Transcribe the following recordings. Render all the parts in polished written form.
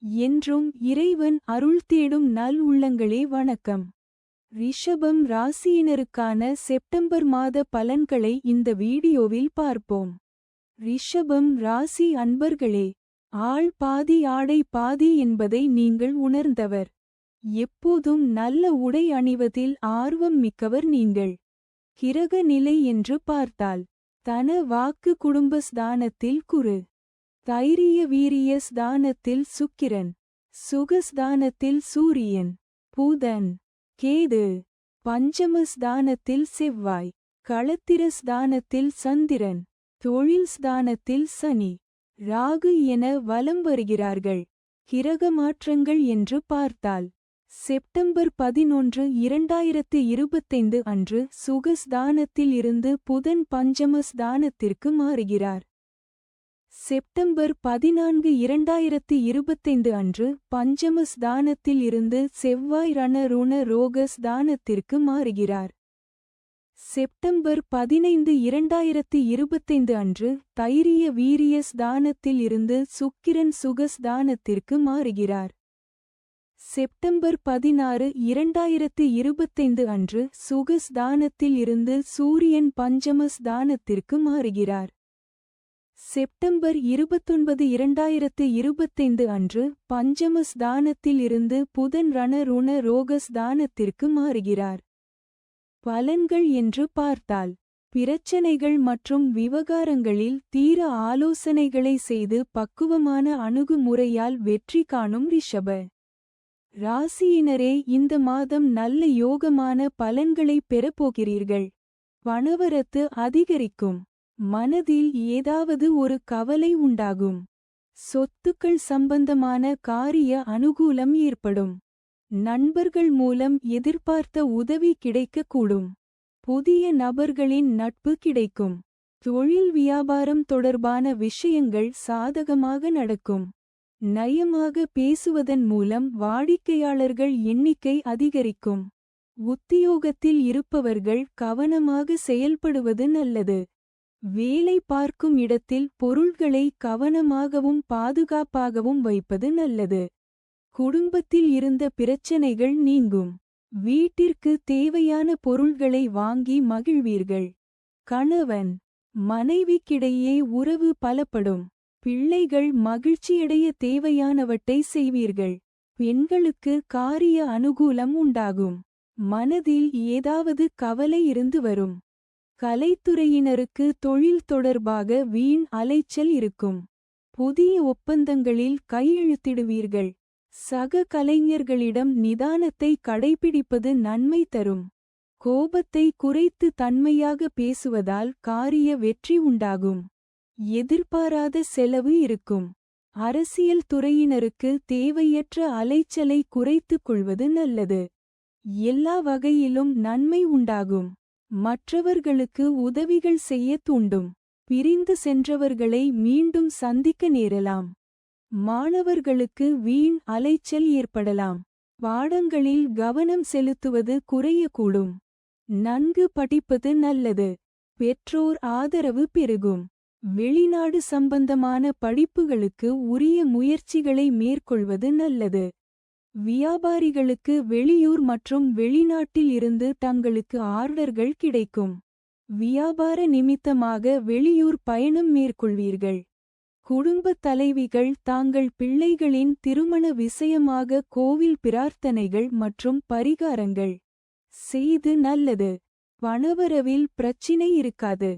என்றும் இறைவன் அருள் தேடும் நல் உள்ளங்களே வணக்கம். ரிஷபம் ராசியினருக்கான செப்டம்பர் மாத பலன்களை இந்த வீடியோவில் பார்ப்போம். ரிஷபம் ராசி அன்பர்களே, ஆள் பாதி ஆடை பாதி என்பதை நீங்கள் உணர்ந்தவர். எப்போதும் நல்ல உடை அணிவதில் ஆர்வம் மிக்கவர் நீங்கள். கிரக நிலை என்று பார்த்தால் தன வாக்கு குடும்ப ஸ்தானத்தில் குரு, தைரிய வீரிய ஸ்தானத்தில் சுக்கிரன், சுகஸ்தானத்தில் சூரியன், புதன், கேது, பஞ்சம ஸ்தானத்தில் செவ்வாய், களத்திர ஸ்தானத்தில் சந்திரன், தொழில் ஸ்தானத்தில் சனி, ராகு என வலம் வருகிறார்கள். கிரக மாற்றங்கள் என்று பார்த்தால் செப்டம்பர் 11, 2025 அன்று சுகஸ்தானத்தில் இருந்து புதன் பஞ்சம ஸ்தானத்திற்கு மாறுகிறார். செப்டம்பர் 14, 2025 அன்று பஞ்சம ஸ்தானத்தில் இருந்து செவ்வாய் ருண ரோக ஸ்தானத்திற்கு மாறுகிறார். செப்டம்பர் 15, 2025 அன்று தைரிய வீரிய ஸ்தானத்தில் இருந்து சுக்கிரன் சுகஸ்தானத்திற்கு மாறுகிறார். செப்டம்பர் 16, 2025 அன்று சுகஸ்தானத்தில் இருந்து சூரியன் பஞ்சம ஸ்தானத்திற்கு மாறுகிறார். செப்டம்பர் 29, 2025 அன்று பஞ்சம ஸ்தானத்தில் இருந்து புதன் ருண ரோக ஸ்தானத்திற்கு மாறுகிறார். பலன்கள் என்று பார்த்தால் பிரச்சனைகள் மற்றும் விவகாரங்களில் தீர ஆலோசனைகளை செய்து பக்குவமான அணுகுமுறையால் வெற்றி காணும் ரிஷப ராசியினரே, இந்த மாதம் நல்ல யோகமான பலன்களை பெறப்போகிறீர்கள். பணவரத்து அதிகரிக்கும். மனதில் ஏதாவது ஒரு கவலை உண்டாகும். சொத்துக்கள் சம்பந்தமான காரிய அனுகூலம் ஏற்படும். நண்பர்கள் மூலம் எதிர்பார்த்த உதவி கிடைக்கக்கூடும். புதிய நபர்களின் நட்பு கிடைக்கும். தொழில் வியாபாரம் தொடர்பான விஷயங்கள் சாதகமாக நடக்கும். நயமாக பேசுவதன் மூலம் வாடிக்கையாளர்கள் எண்ணிக்கை அதிகரிக்கும். உத்தியோகத்தில் இருப்பவர்கள் கவனமாக செயல்படுவது நல்லது. வேலை பார்க்கும் இடத்தில் பொருள்களை கவனமாகவும் பாதுகாப்பாகவும் வைப்பது நல்லது. குடும்பத்தில் இருந்த பிரச்சனைகள் நீங்கும். வீட்டிற்கு தேவையான பொருள்களை வாங்கி மகிழ்வீர்கள். கணவன் மனைவிக்கிடையே உறவு பலப்படும். பிள்ளைகள் மகிழ்ச்சியடைய தேவையானவற்றை செய்வீர்கள். பெண்களுக்கு காரிய அனுகூலம் உண்டாகும். மனதில் ஏதாவது கவலை இருந்து வரும். கலைத்துறையினருக்கு தொழில் தொடர்பாக வீண் அலைச்சல் இருக்கும். புதிய ஒப்பந்தங்களில் கையெழுத்திடுவீர்கள். சக கலைஞர்களிடம் நிதானத்தை கடைபிடிப்பது நன்மை தரும். கோபத்தை குறைத்து தன்மையாக பேசுவதால் காரிய வெற்றி உண்டாகும். எதிர்பாராத செலவு இருக்கும். அரசியல் துறையினருக்கு தேவையற்ற அலைச்சலை குறைத்துக் கொள்வது நல்லது. எல்லா வகையிலும் நன்மை உண்டாகும். மற்றவர்களுக்கு உதவிகள் செய்ய தூண்டும். பிரிந்து சென்றவர்களை மீண்டும் சந்திக்க நேரலாம். மாணவர்களுக்கு வீண் அலைச்சல் ஏற்படலாம். பாடங்களில் கவனம் செலுத்துவது குறையக்கூடும். நன்கு படிப்பது நல்லது. பெற்றோர் ஆதரவு பெருகும். வெளிநாடு சம்பந்தமான படிப்புகளுக்கு உரிய முயற்சிகளை மேற்கொள்வது நல்லது. வியாபாரிகளுக்கு வெளியூர் மற்றும் வெளிநாட்டில் இருந்து தங்களுக்கு ஆர்டர்கள் கிடைக்கும். வியாபார நிமித்தமாக வெளியூர் பயணம் மேற்கொள்வீர்கள். குடும்பத் தலைவிகள் தாங்கள் பிள்ளைகளின் திருமண விஷயமாக கோவில் பிரார்த்தனைகள் மற்றும் பரிகாரங்கள் செய்து நல்லது. பணவரவில் பிரச்சினை இருக்காது.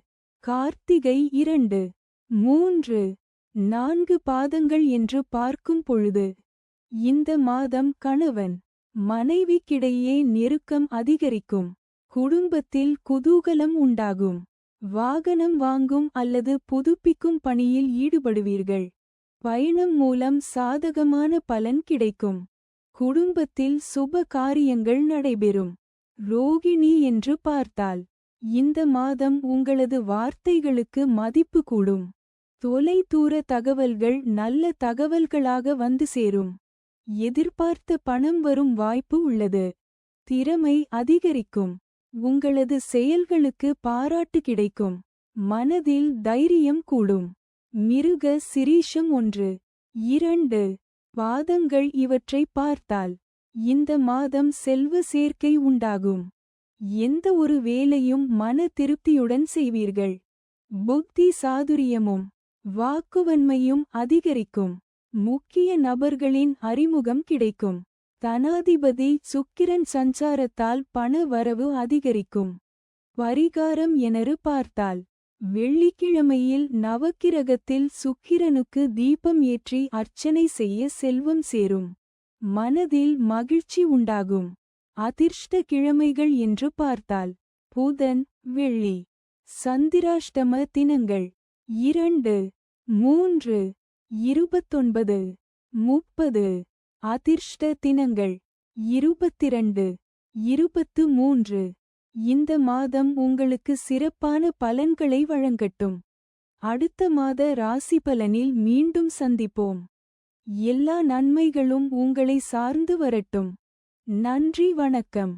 கார்த்திகை 2, 3, 4 பாதங்கள் என்று பார்க்கும் பொழுது இந்த மாதம் கணவன் மனைவிக்கிடையே நெருக்கம் அதிகரிக்கும். குடும்பத்தில் குதூகலம் உண்டாகும். வாகனம் வாங்கும் அல்லது புதுப்பிக்கும் பணியில் ஈடுபடுவீர்கள். பயணம் மூலம் சாதகமான பலன் கிடைக்கும். குடும்பத்தில் சுப காரியங்கள் நடைபெறும். ரோகிணி என்று பார்த்தால் இந்த மாதம் உங்களது வார்த்தைகளுக்கு மதிப்பு கூடும். தொலைதூர தகவல்கள் நல்ல தகவல்களாக வந்து சேரும். எதிர்பார்த்த பணம் வரும் வாய்ப்பு உள்ளது. திறமை அதிகரிக்கும். உங்களது செயல்களுக்கு பாராட்டு கிடைக்கும். மனதில் தைரியம் கூடும். மிருக சிரீஷம் 1, 2, பாதங்கள் இவற்றை பார்த்தால் இந்த மாதம் செல்வ சேர்க்கை உண்டாகும். எந்த ஒரு வேலையும் மன திருப்தியுடன் செய்வீர்கள். புத்தி சாதுரியமும் வாக்குவன்மையும் அதிகரிக்கும். முக்கிய நபர்களின் அறிமுகம் கிடைக்கும். தனாதிபதி சுக்கிரன் சஞ்சாரத்தால் பண வரவு அதிகரிக்கும். பரிகாரம் எனறு பார்த்தால் வெள்ளிக்கிழமையில் நவக்கிரகத்தில் சுக்கிரனுக்கு தீபம் ஏற்றி அர்ச்சனை செய்ய செல்வம் சேரும். மனதில் மகிழ்ச்சி உண்டாகும். அதிர்ஷ்ட கிழமைகள் என்று பார்த்தால் புதன் வெள்ளி. சந்திராஷ்டம தினங்கள் 2, 3, 29, 30. அதிர்ஷ்ட தினங்கள் 22, 23. இந்த மாதம் உங்களுக்கு சிறப்பான பலன்களை வழங்கட்டும். அடுத்த மாத ராசி பலனில் மீண்டும் சந்திப்போம். எல்லா நன்மைகளும் உங்களை சார்ந்து வரட்டும். நன்றி, வணக்கம்.